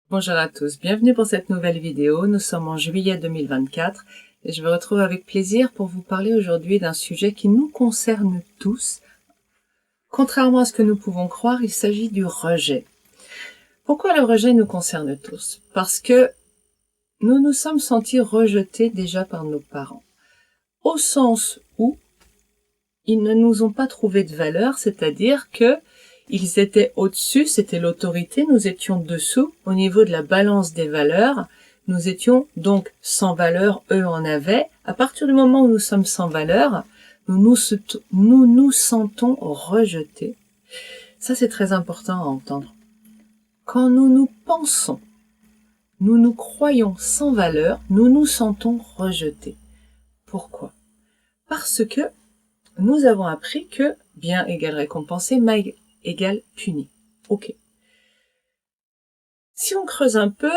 Bonjour à tous, bienvenue pour cette nouvelle vidéo. Nous sommes en juillet 2024 et je me retrouve avec plaisir pour vous parler aujourd'hui d'un sujet qui nous concerne tous. Contrairement à ce que nous pouvons croire, il s'agit du rejet. Pourquoi le rejet nous concerne tous? Parce que nous nous sommes sentis rejetés déjà par nos parents. Au sens où ils ne nous ont pas trouvé de valeur, c'est-à-dire que ils étaient au-dessus, c'était l'autorité, nous étions dessous, au niveau de la balance des valeurs, nous étions donc sans valeur, eux en avaient. À partir du moment où nous sommes sans valeur, nous nous sentons rejetés. Ça, c'est très important à entendre. Quand nous nous pensons, nous nous croyons sans valeur, nous nous sentons rejetés. Pourquoi? Parce que nous avons appris que bien égale récompensé, mal égale puni. Ok. Si on creuse un peu,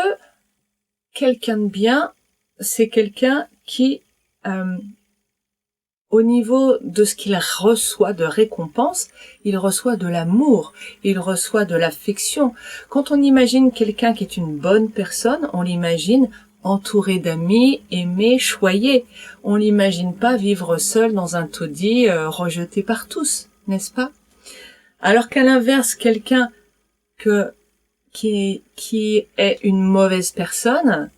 quelqu'un de bien, c'est quelqu'un qui, au niveau de ce qu'il reçoit de récompense, il reçoit de l'amour, il reçoit de l'affection. Quand on imagine quelqu'un qui est une bonne personne, on l'imagine entouré d'amis, aimé, choyé. On l'imagine pas vivre seul dans un taudis, rejeté par tous, n'est-ce pas? Alors qu'à l'inverse, quelqu'un qui est une mauvaise personne,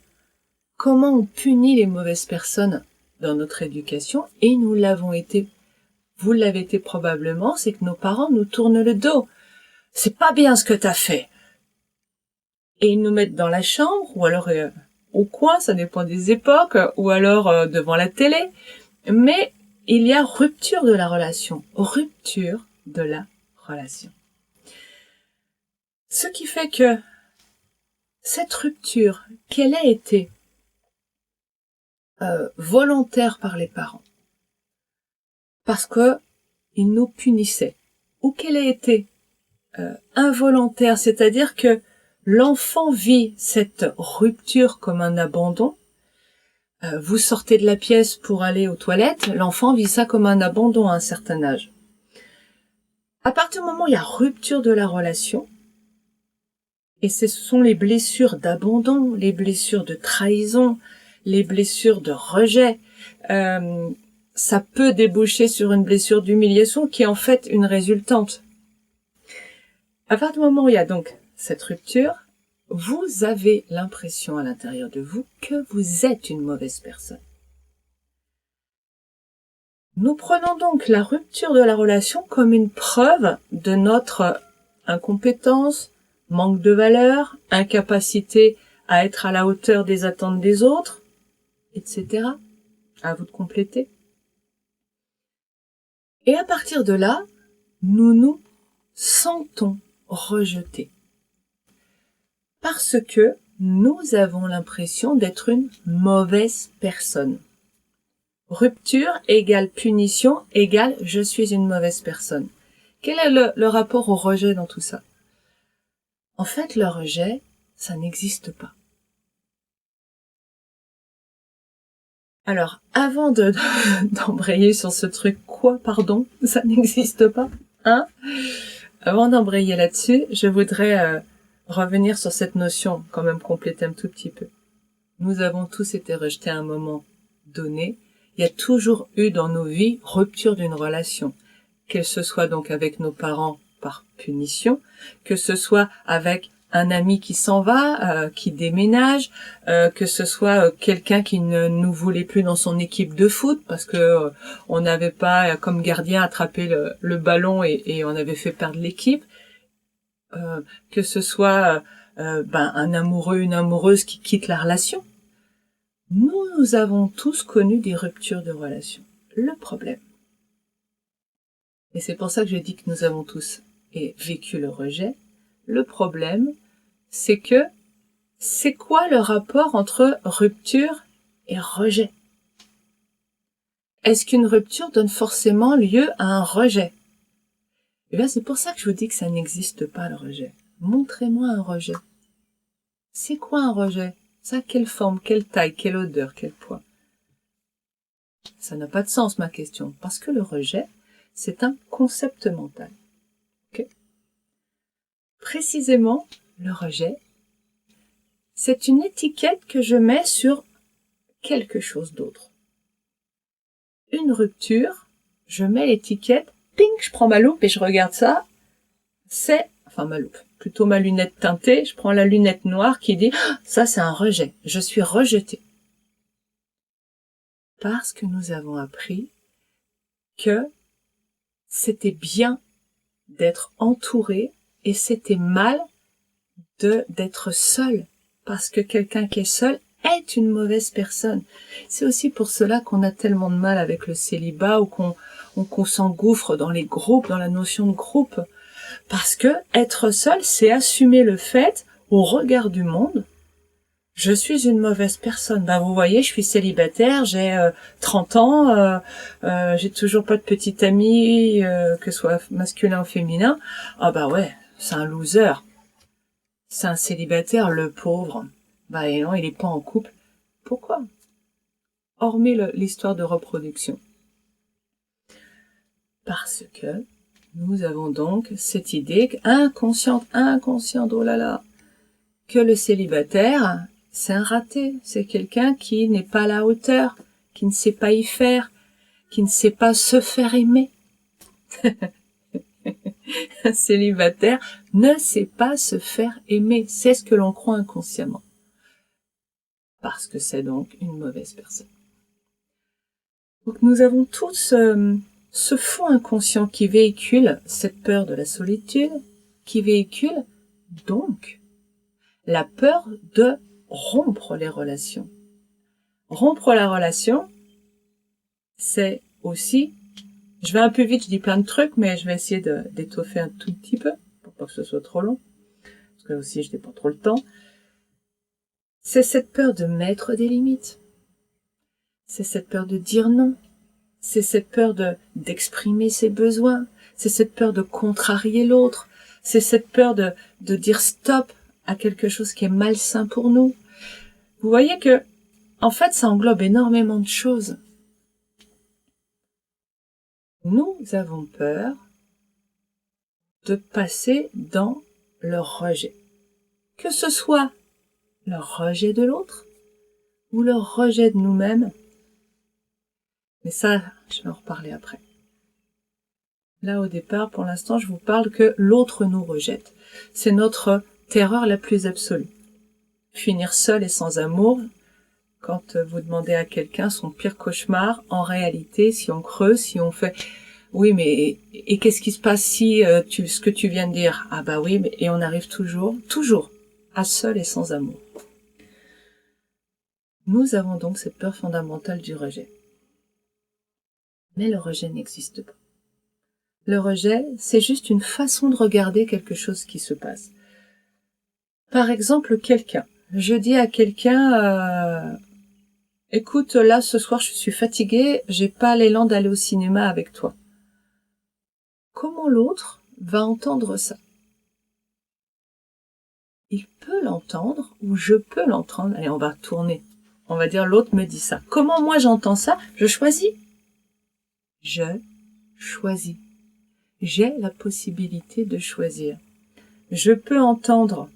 comment on punit les mauvaises personnes dans notre éducation? Et nous l'avons été, vous l'avez été probablement, c'est que nos parents nous tournent le dos. C'est pas bien ce que t'as fait. Et ils nous mettent dans la chambre, ou alors au coin, ça dépend des époques, ou alors devant la télé. Mais il y a rupture de la relation. Rupture de la relation. Ce qui fait que cette rupture, qu'elle ait été volontaire par les parents, parce que ils nous punissaient, ou qu'elle ait été involontaire, c'est-à-dire que l'enfant vit cette rupture comme un abandon. Vous sortez de la pièce pour aller aux toilettes, l'enfant vit ça comme un abandon à un certain âge. À partir du moment où il y a rupture de la relation, et ce sont les blessures d'abandon, les blessures de trahison, les blessures de rejet, ça peut déboucher sur une blessure d'humiliation qui est en fait une résultante. À partir du moment où il y a donc cette rupture, vous avez l'impression à l'intérieur de vous que vous êtes une mauvaise personne. Nous prenons donc la rupture de la relation comme une preuve de notre incompétence, manque de valeur, incapacité à être à la hauteur des attentes des autres, etc. À vous de compléter. Et à partir de là, nous nous sentons rejetés. Parce que nous avons l'impression d'être une mauvaise personne. Rupture égale punition égale je suis une mauvaise personne. Quel est le rapport au rejet dans tout ça? En fait, le rejet, ça n'existe pas. Alors, avant d'embrayer sur ce truc, quoi, pardon, ça n'existe pas, hein? Avant d'embrayer là-dessus, je voudrais revenir sur cette notion, quand même compléter un tout petit peu. Nous avons tous été rejetés à un moment donné. Il y a toujours eu dans nos vies rupture d'une relation, qu'elle se soit donc avec nos parents par punition, que ce soit avec un ami qui s'en va, qui déménage, que ce soit quelqu'un qui ne nous voulait plus dans son équipe de foot parce que on n'avait pas comme gardien attrapé le ballon et on avait fait perdre l'équipe, que ce soit un amoureux, une amoureuse qui quitte la relation. Nous avons tous connu des ruptures de relations. Le problème, et c'est pour ça que je dis que nous avons tous vécu le rejet, le problème, c'est que c'est quoi le rapport entre rupture et rejet? Est-ce qu'une rupture donne forcément lieu à un rejet? Eh bien, c'est pour ça que je vous dis que ça n'existe pas, le rejet. Montrez-moi un rejet. C'est quoi un rejet? Ça, quelle forme, quelle taille, quelle odeur, quel poids? Ça n'a pas de sens, ma question, parce que le rejet, c'est un concept mental. Okay? Précisément, le rejet, c'est une étiquette que je mets sur quelque chose d'autre. Une rupture, je mets l'étiquette, ping, je prends ma loupe et je regarde ça, ma loupe, plutôt ma lunette teintée, je prends la lunette noire qui dit « ça c'est un rejet, je suis rejetée ». Parce que nous avons appris que c'était bien d'être entouré et c'était mal d'être seul, parce que quelqu'un qui est seul est une mauvaise personne. C'est aussi pour cela qu'on a tellement de mal avec le célibat ou qu'on s'engouffre dans les groupes, dans la notion de groupe. Parce que être seul, c'est assumer le fait, au regard du monde, je suis une mauvaise personne. Ben, vous voyez, je suis célibataire, j'ai 30 ans, j'ai toujours pas de petit ami, que ce soit masculin ou féminin. Ah bah ouais, c'est un loser. C'est un célibataire, le pauvre. Bah et non, il est pas en couple. Pourquoi? Hormis l'histoire de reproduction. Parce que nous avons donc cette idée inconsciente, oh là là, que le célibataire, c'est un raté, c'est quelqu'un qui n'est pas à la hauteur, qui ne sait pas y faire, qui ne sait pas se faire aimer. Un célibataire ne sait pas se faire aimer, c'est ce que l'on croit inconsciemment. Parce que c'est donc une mauvaise personne. Donc nous avons tous ce fond inconscient qui véhicule cette peur de la solitude, qui véhicule donc la peur de rompre les relations. Rompre la relation, c'est aussi, je vais un peu vite, je dis plein de trucs, mais je vais essayer d'étoffer un tout petit peu, pour pas que ce soit trop long, parce que aussi je n'ai pas trop le temps. C'est cette peur de mettre des limites. C'est cette peur de dire non. C'est cette peur d'exprimer ses besoins. C'est cette peur de contrarier l'autre. C'est cette peur de dire stop à quelque chose qui est malsain pour nous. Vous voyez que, en fait, ça englobe énormément de choses. Nous avons peur de passer dans le rejet. Que ce soit le rejet de l'autre ou le rejet de nous-mêmes. Mais ça, je vais en reparler après. Là, au départ, pour l'instant, je vous parle que l'autre nous rejette. C'est notre terreur la plus absolue. Finir seul et sans amour, quand vous demandez à quelqu'un son pire cauchemar, en réalité, si on creuse, si on fait « oui, mais et qu'est-ce qui se passe si ce que tu viens de dire ?»« Ah bah oui, mais et on arrive toujours, à seul et sans amour. » Nous avons donc cette peur fondamentale du rejet. Mais le rejet n'existe pas. Le rejet, c'est juste une façon de regarder quelque chose qui se passe. Par exemple, je dis à quelqu'un, écoute, là, ce soir, je suis fatiguée, j'ai pas l'élan d'aller au cinéma avec toi. Comment l'autre va entendre ça? Il peut l'entendre ou je peux l'entendre. Allez, on va tourner. On va dire l'autre me dit ça. Comment moi j'entends ça? Je choisis. Je choisis. J'ai la possibilité de choisir. Je peux entendre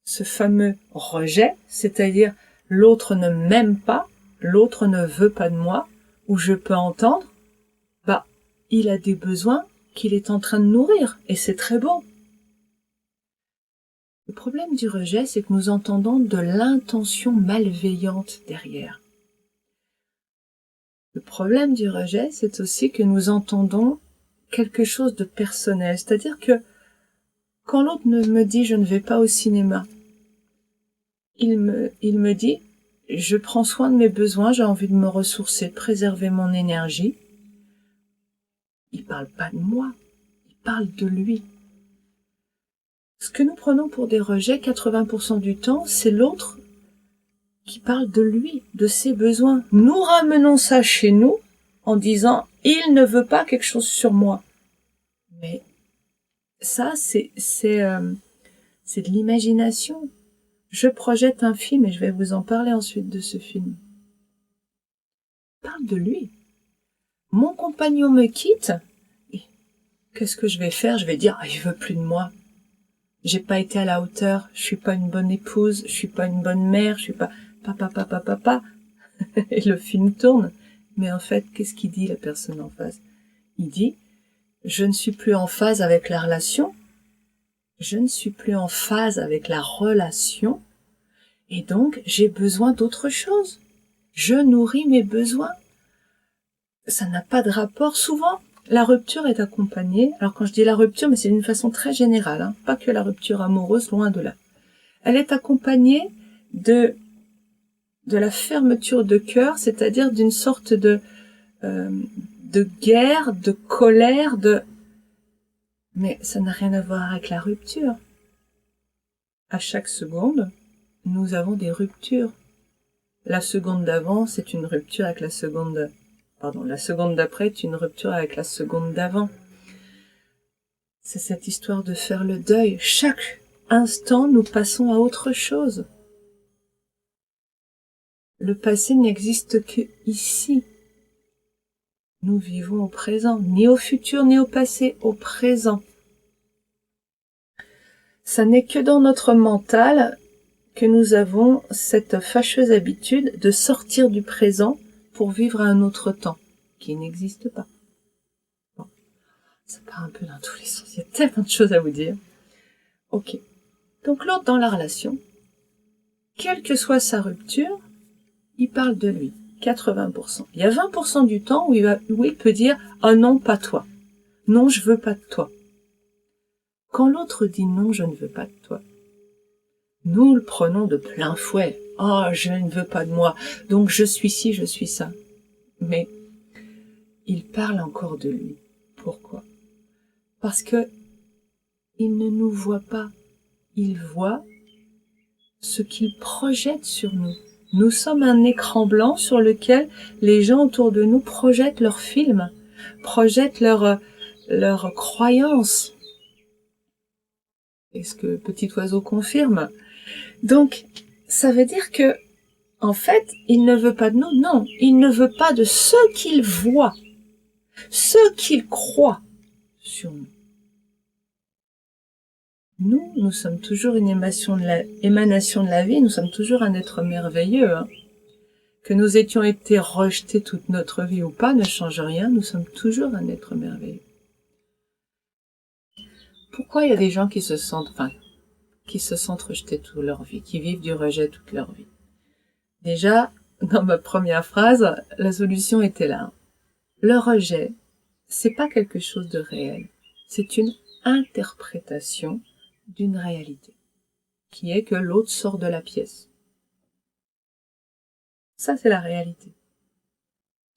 ce fameux rejet, c'est-à-dire l'autre ne m'aime pas, l'autre ne veut pas de moi, ou je peux entendre, il a des besoins qu'il est en train de nourrir, et c'est très beau. Le problème du rejet, c'est que nous entendons de l'intention malveillante derrière. Le problème du rejet, c'est aussi que nous entendons quelque chose de personnel, c'est-à-dire que quand l'autre me dit « je ne vais pas au cinéma », il me dit « je prends soin de mes besoins, j'ai envie de me ressourcer, de préserver mon énergie ». Il parle pas de moi, il parle de lui. Ce que nous prenons pour des rejets, 80% du temps, c'est l'autre qui parle de lui, de ses besoins. Nous ramenons ça chez nous en disant « il ne veut pas quelque chose sur moi ». Mais ça, c'est de l'imagination. Je projette un film et je vais vous en parler ensuite de ce film. Il parle de lui. Mon compagnon me quitte. Qu'est-ce que je vais faire? Je vais dire « il veut plus de moi ». J'ai pas été à la hauteur, je suis pas une bonne épouse, je suis pas une bonne mère, je suis pas papa. Et le film tourne. Mais en fait, qu'est-ce qu'il dit la personne en face? Il dit, je ne suis plus en phase avec la relation, je ne suis plus en phase avec la relation, et donc j'ai besoin d'autre chose. Je nourris mes besoins. Ça n'a pas de rapport. Souvent, la rupture est accompagnée, alors quand je dis la rupture, mais c'est d'une façon très générale, hein, pas que la rupture amoureuse, loin de là. Elle est accompagnée de la fermeture de cœur, c'est-à-dire d'une sorte de guerre, de colère, mais ça n'a rien à voir avec la rupture. À chaque seconde, nous avons des ruptures. La seconde d'avant, c'est une rupture avec la seconde d'après est une rupture avec la seconde d'avant. C'est cette histoire de faire le deuil. Chaque instant, nous passons à autre chose. Le passé n'existe que ici. Nous vivons au présent, ni au futur, ni au passé, au présent. Ça n'est que dans notre mental que nous avons cette fâcheuse habitude de sortir du présent pour vivre à un autre temps, qui n'existe pas. Bon, ça part un peu dans tous les sens, il y a tellement de choses à vous dire. Ok. Donc l'autre dans la relation, quelle que soit sa rupture, il parle de lui, 80%. Il y a 20% du temps où il peut dire « Oh non, pas toi. Non, je veux pas de toi. » Quand l'autre dit « Non, je ne veux pas de toi », nous le prenons de plein fouet. « Oh, je ne veux pas de moi, donc je suis ci, je suis ça. » Mais il parle encore de lui. Pourquoi? Parce que il ne nous voit pas. Il voit ce qu'il projette sur nous. Nous sommes un écran blanc sur lequel les gens autour de nous projettent leurs films, projettent leurs croyances. Est-ce que Petit Oiseau confirme? Donc, ça veut dire que, en fait, il ne veut pas de nous, non, il ne veut pas de ce qu'il voit, ce qu'il croit sur nous. Nous sommes toujours une émanation de la vie, nous sommes toujours un être merveilleux. Hein. Que nous étions été rejetés toute notre vie ou pas ne change rien, nous sommes toujours un être merveilleux. Pourquoi il y a des gens qui se sentent rejetés toute leur vie, qui vivent du rejet toute leur vie? Déjà, dans ma première phrase, la solution était là. Le rejet, c'est pas quelque chose de réel, c'est une interprétation d'une réalité, qui est que l'autre sort de la pièce. Ça, c'est la réalité.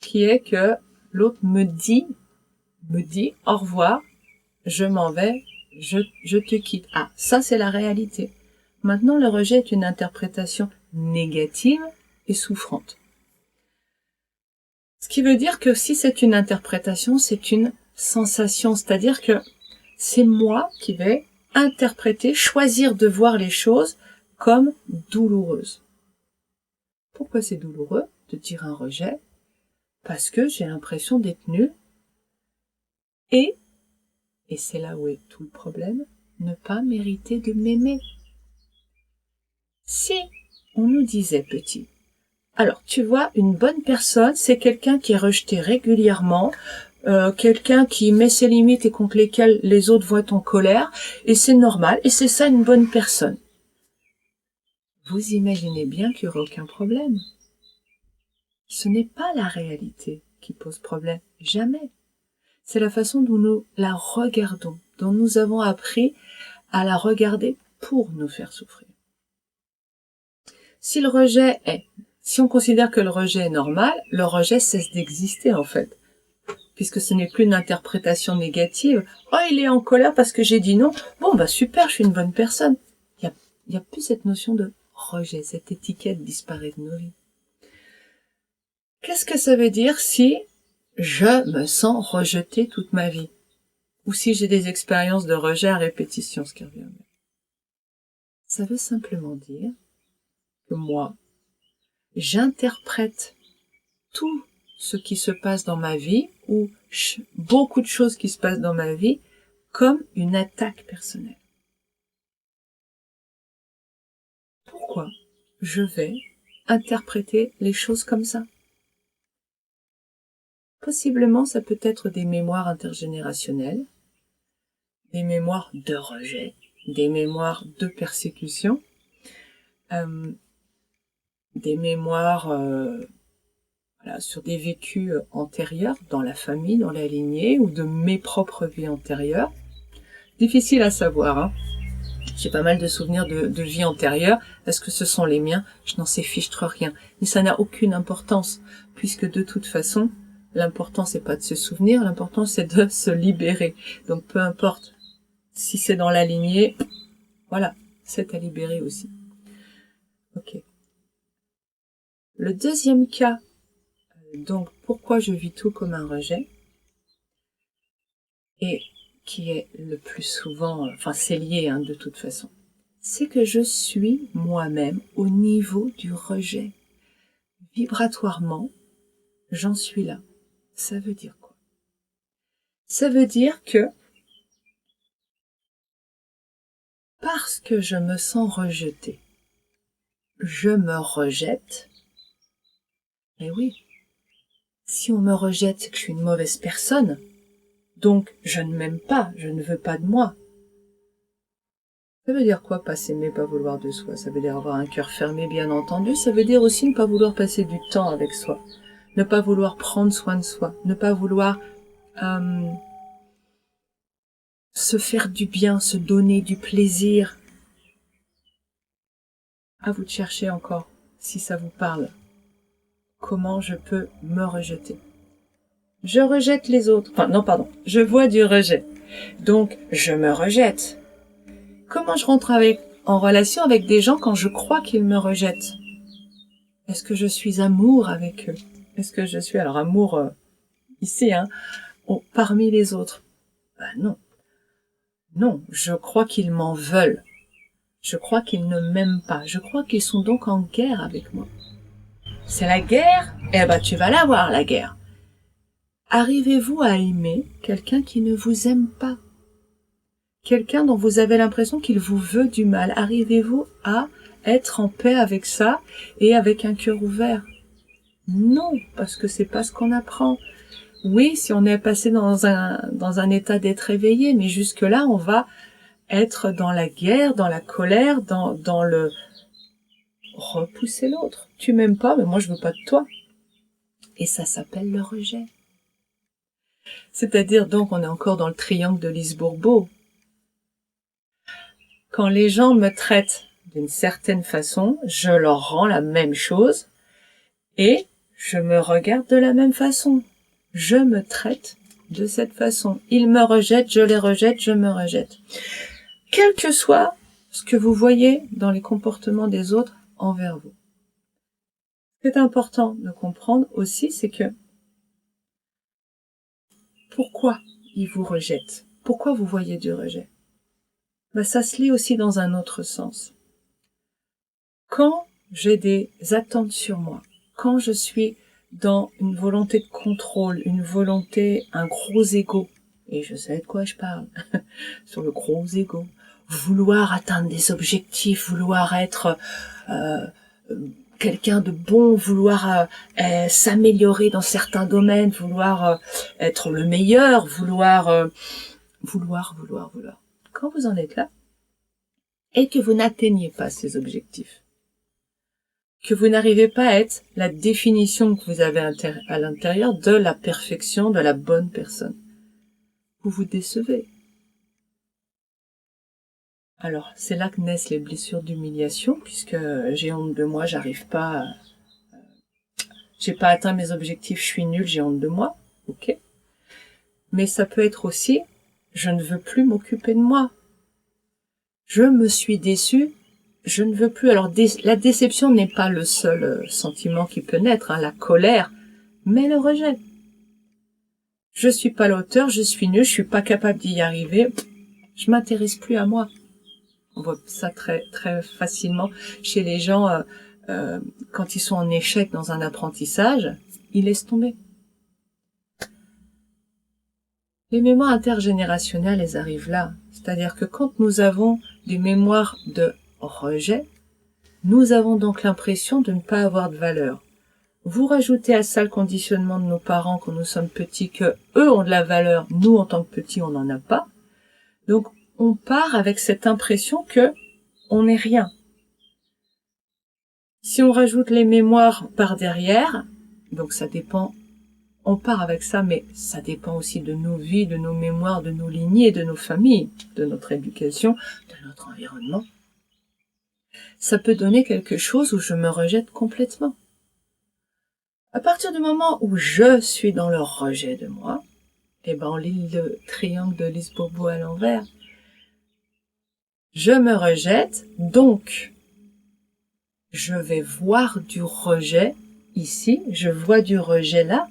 Qui est que l'autre me dit au revoir, je m'en vais, je te quitte. Ah, ça, c'est la réalité. Maintenant, le rejet est une interprétation négative et souffrante. Ce qui veut dire que si c'est une interprétation, c'est une sensation, c'est-à-dire que c'est moi qui vais interpréter, choisir de voir les choses comme douloureuses. Pourquoi c'est douloureux de dire un rejet? Parce que j'ai l'impression d'être nulle et c'est là où est tout le problème, ne pas mériter de m'aimer. Si on nous disait petit, alors tu vois, une bonne personne, c'est quelqu'un qui est rejeté régulièrement, quelqu'un qui met ses limites et contre lesquelles les autres voient en colère, et c'est normal, et c'est ça une bonne personne. Vous imaginez bien qu'il n'y aura aucun problème. Ce n'est pas la réalité qui pose problème, jamais. C'est la façon dont nous la regardons, dont nous avons appris à la regarder pour nous faire souffrir. Si on considère que le rejet est normal, le rejet cesse d'exister en fait. Puisque ce n'est plus une interprétation négative. Oh, il est en colère parce que j'ai dit non. Bon, bah super, je suis une bonne personne. Il y a plus cette notion de rejet, cette étiquette disparaît de nos vies. Qu'est-ce que ça veut dire si je me sens rejetée toute ma vie? Ou si j'ai des expériences de rejet à répétition, ce qui revient. Ça veut simplement dire que moi, j'interprète tout ce qui se passe dans ma vie, ou beaucoup de choses qui se passent dans ma vie, comme une attaque personnelle. pourquoi je vais interpréter les choses comme ça. Possiblement, ça peut être des mémoires intergénérationnelles, des mémoires de rejet, des mémoires de persécution, des mémoires voilà, sur des vécus antérieurs dans la famille, dans la lignée, ou de mes propres vies antérieures. Difficile à savoir, hein. J'ai pas mal de souvenirs de vies antérieures. Est-ce que ce sont les miens? Je n'en sais fichtre rien. Mais ça n'a aucune importance, puisque de toute façon, l'important c'est pas de se souvenir, l'important c'est de se libérer. Donc peu importe si c'est dans la lignée, voilà, c'est à libérer aussi. Ok. Le deuxième cas, donc pourquoi je vis tout comme un rejet, et qui est le plus souvent, enfin c'est lié hein, de toute façon, c'est que je suis moi-même au niveau du rejet. Vibratoirement, j'en suis là. Ça veut dire quoi? Ça veut dire que parce que je me sens rejetée, je me rejette. Et oui, si on me rejette, c'est que je suis une mauvaise personne. Donc, je ne m'aime pas, je ne veux pas de moi. Ça veut dire quoi, pas s'aimer, pas vouloir de soi? Ça veut dire avoir un cœur fermé, bien entendu. Ça veut dire aussi ne pas vouloir passer du temps avec soi. Ne pas vouloir prendre soin de soi. Ne pas vouloir se faire du bien, se donner du plaisir. À vous de chercher encore, si ça vous parle. Comment je peux me rejeter? Je rejette les autres. Enfin, non, pardon. Je vois du rejet. Donc, je me rejette. Comment je rentre en relation avec des gens quand je crois qu'ils me rejettent? Est-ce que je suis amour avec eux? Est-ce que je suis, alors amour ici, hein, parmi les autres? Ben non. Non, je crois qu'ils m'en veulent. Je crois qu'ils ne m'aiment pas. Je crois qu'ils sont donc en guerre avec moi. C'est la guerre? Eh ben, tu vas la voir, la guerre. Arrivez-vous à aimer quelqu'un qui ne vous aime pas? Quelqu'un dont vous avez l'impression qu'il vous veut du mal? Arrivez-vous à être en paix avec ça et avec un cœur ouvert? Non, parce que c'est pas ce qu'on apprend. Oui, si on est passé dans un état d'être éveillé, mais jusque-là, on va être dans la guerre, dans la colère, dans le repousser l'autre. Tu m'aimes pas, mais moi je veux pas de toi. Et ça s'appelle le rejet. C'est-à-dire donc, on est encore dans le triangle de Lise-Bourbeau. Quand les gens me traitent d'une certaine façon, je leur rends la même chose et je me regarde de la même façon. Je me traite de cette façon. Ils me rejettent, je les rejette, je me rejette. Quel que soit ce que vous voyez dans les comportements des autres envers vous. Ce qui est important de comprendre aussi, c'est que pourquoi ils vous rejettent? Pourquoi vous voyez du rejet? Ben, ça se lit aussi dans un autre sens. Quand j'ai des attentes sur moi, quand je suis dans une volonté de contrôle, une volonté, un gros ego, et je sais de quoi je parle, sur le gros ego, vouloir atteindre des objectifs, vouloir être quelqu'un de bon, vouloir s'améliorer dans certains domaines, vouloir être le meilleur, vouloir. Quand vous en êtes là, et que vous n'atteignez pas ces objectifs, que vous n'arrivez pas à être la définition que vous avez à l'intérieur de la perfection, de la bonne personne, vous vous décevez. Alors, c'est là que naissent les blessures d'humiliation, puisque j'ai honte de moi, j'ai pas atteint mes objectifs, je suis nulle, j'ai honte de moi, ok. Mais ça peut être aussi, je ne veux plus m'occuper de moi. Je me suis déçue, je ne veux plus. Alors, la déception n'est pas le seul sentiment qui peut naître, hein, la colère, mais le rejet. Je suis pas l'auteur, je suis nulle, je suis pas capable d'y arriver, je m'intéresse plus à moi. On voit ça très très facilement chez les gens quand ils sont en échec dans un apprentissage, ils laissent tomber. Les mémoires intergénérationnelles, elles arrivent là. C'est-à-dire que quand nous avons des mémoires de rejet, Nous avons donc l'impression de ne pas avoir de valeur. Vous rajoutez à ça le conditionnement de nos parents quand nous sommes petits, que eux ont de la valeur, nous en tant que petits on n'en a pas. Donc on part avec cette impression que on n'est rien. Si on rajoute les mémoires par derrière, donc ça dépend, on part avec ça, mais ça dépend aussi de nos vies, de nos mémoires, de nos lignées, de nos familles, de notre éducation, de notre environnement. Ça peut donner quelque chose où je me rejette complètement. À partir du moment où je suis dans le rejet de moi, eh ben on lit le triangle de Lise Bourbeau à l'envers. Je me rejette, donc je vais voir du rejet ici, je vois du rejet là.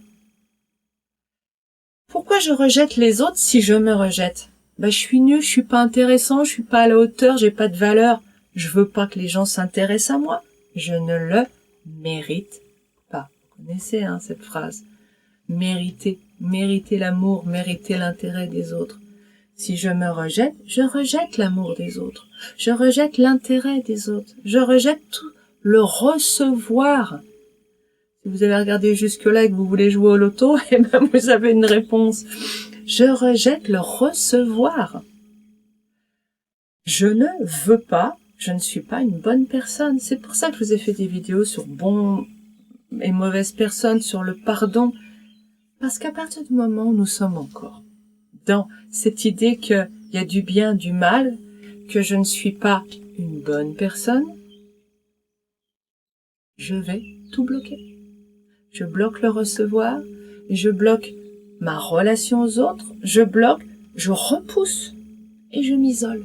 Pourquoi je rejette les autres si je me rejette? Ben je suis nul, je suis pas intéressant, je suis pas à la hauteur, j'ai pas de valeur. Je veux pas que les gens s'intéressent à moi. Je ne le mérite pas. Vous connaissez cette phrase. Mériter l'amour, mériter l'intérêt des autres. Si je me rejette, je rejette l'amour des autres. Je rejette l'intérêt des autres. Je rejette tout le recevoir. Si vous avez regardé jusque-là et que vous voulez jouer au loto, eh ben vous avez une réponse. Je rejette le recevoir. Je ne veux pas, je ne suis pas une bonne personne. C'est pour ça que je vous ai fait des vidéos sur bonnes et mauvaises personnes, sur le pardon. Parce qu'à partir du moment où nous sommes encore dans cette idée qu'il y a du bien, du mal, que je ne suis pas une bonne personne, je vais tout bloquer. Je bloque le recevoir, je bloque ma relation aux autres, je bloque, je repousse et je m'isole.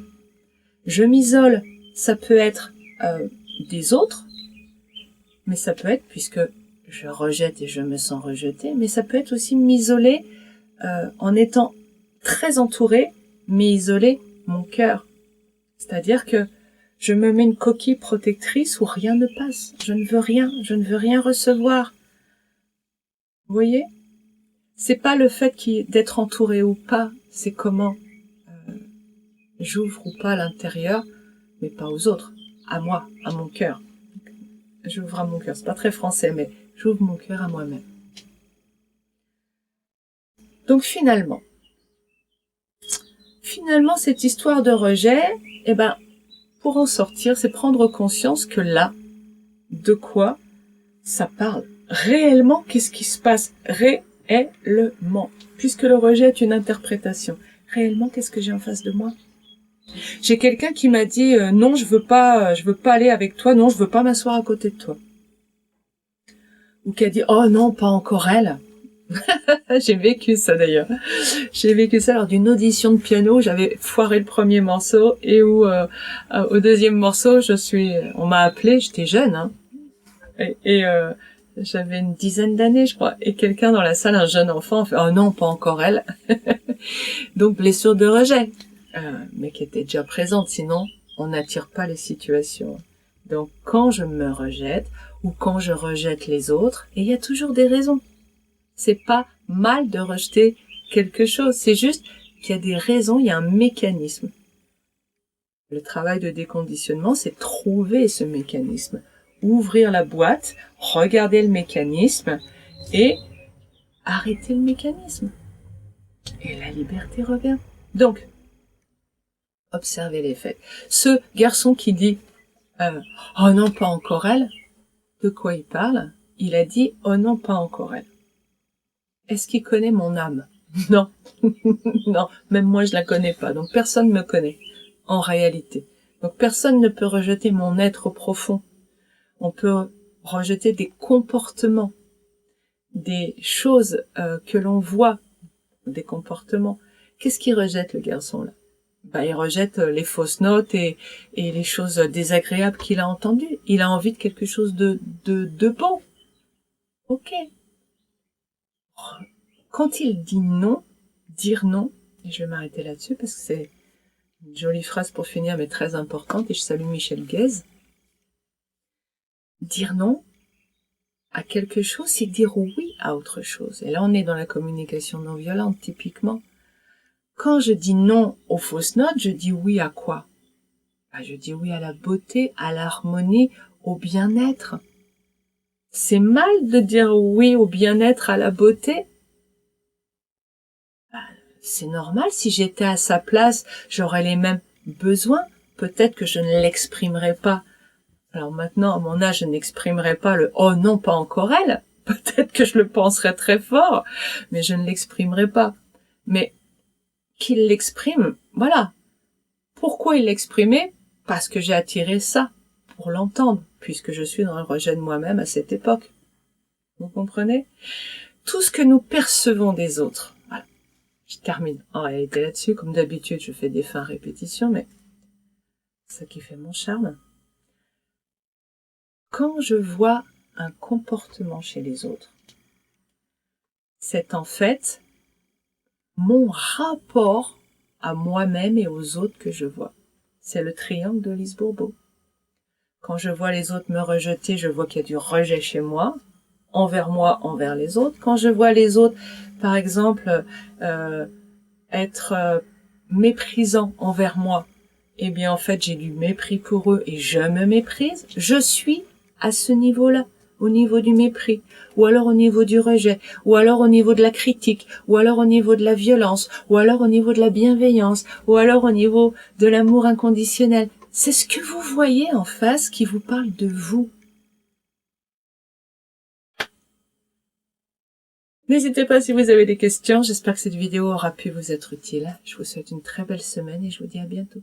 Je m'isole, ça peut être des autres, mais ça peut être, puisque je rejette et je me sens rejetée, mais ça peut être aussi m'isoler en étant très entourée, mais isoler mon cœur. C'est-à-dire que je me mets une coquille protectrice où rien ne passe. Je ne veux rien recevoir. Vous voyez? C'est pas le fait d'être entouré ou pas, c'est comment j'ouvre ou pas à l'intérieur, mais pas aux autres, à moi, à mon cœur. J'ouvre à mon cœur, c'est pas très français, mais j'ouvre mon cœur à moi-même. Donc finalement, cette histoire de rejet, pour en sortir, c'est prendre conscience que là, de quoi ça parle. Réellement, qu'est-ce qui se passe? Réellement. Puisque le rejet est une interprétation. Réellement, qu'est-ce que j'ai en face de moi? J'ai quelqu'un qui m'a dit non, je veux pas aller avec toi, non, je veux pas m'asseoir à côté de toi. Ou qui a dit oh non, pas encore elle. J'ai vécu ça d'ailleurs. J'ai vécu ça lors d'une audition de piano. J'avais foiré le premier morceau et où au deuxième morceau, on m'a appelé. J'étais jeune, et j'avais une dizaine d'années, je crois. Et quelqu'un dans la salle, un jeune enfant, a fait oh non, pas encore elle. Donc blessure de rejet, mais qui était déjà présente. Sinon, on n'attire pas les situations. Donc quand je me rejette ou quand je rejette les autres, et il y a toujours des raisons. C'est pas mal de rejeter quelque chose, c'est juste qu'il y a des raisons, il y a un mécanisme. Le travail de déconditionnement, c'est trouver ce mécanisme, ouvrir la boîte, regarder le mécanisme et arrêter le mécanisme. Et la liberté revient. Donc, observez les faits. Ce garçon qui dit oh non, pas encore elle, de quoi il parle? Il a dit oh non, pas encore elle. Est-ce qu'il connaît mon âme? Non. Non, même moi je la connais pas. Donc personne me connaît, en réalité. Donc personne ne peut rejeter mon être profond. On peut rejeter des comportements, des choses que l'on voit, des comportements. Qu'est-ce qu'il rejette, le garçon là? Il rejette les fausses notes et les choses désagréables qu'il a entendues. Il a envie de quelque chose de bon. Ok. Quand il dit non, dire non, et je vais m'arrêter là-dessus parce que c'est une jolie phrase pour finir mais très importante, et je salue Michel Guèze. Dire non à quelque chose, c'est dire oui à autre chose. Et là, on est dans la communication non violente, typiquement. Quand je dis non aux fausses notes, je dis oui à quoi? Je dis oui à la beauté, à l'harmonie, au bien-être. C'est mal de dire oui au bien-être, à la beauté. C'est normal, si j'étais à sa place, j'aurais les mêmes besoins. Peut-être que je ne l'exprimerais pas. Alors maintenant, à mon âge, je n'exprimerai pas le « oh non, pas encore elle ». Peut-être que je le penserais très fort, mais je ne l'exprimerai pas. Mais qu'il l'exprime, voilà. Pourquoi il l'exprimait? Parce que j'ai attiré ça, pour l'entendre, puisque je suis dans le rejet de moi-même à cette époque. Vous comprenez? Tout ce que nous percevons des autres. Voilà. Je termine en réalité là-dessus. Comme d'habitude, je fais des fins répétitions, mais c'est ça qui fait mon charme. Quand je vois un comportement chez les autres, c'est en fait mon rapport à moi-même et aux autres que je vois. C'est le triangle de Lise Bourbeau. Quand je vois les autres me rejeter, je vois qu'il y a du rejet chez moi, envers les autres. Quand je vois les autres, par exemple, être méprisants envers moi, eh bien en fait j'ai du mépris pour eux et je me méprise. Je suis à ce niveau-là, au niveau du mépris, ou alors au niveau du rejet, ou alors au niveau de la critique, ou alors au niveau de la violence, ou alors au niveau de la bienveillance, ou alors au niveau de l'amour inconditionnel. C'est ce que vous voyez en face qui vous parle de vous. N'hésitez pas si vous avez des questions. J'espère que cette vidéo aura pu vous être utile. Je vous souhaite une très belle semaine et je vous dis à bientôt.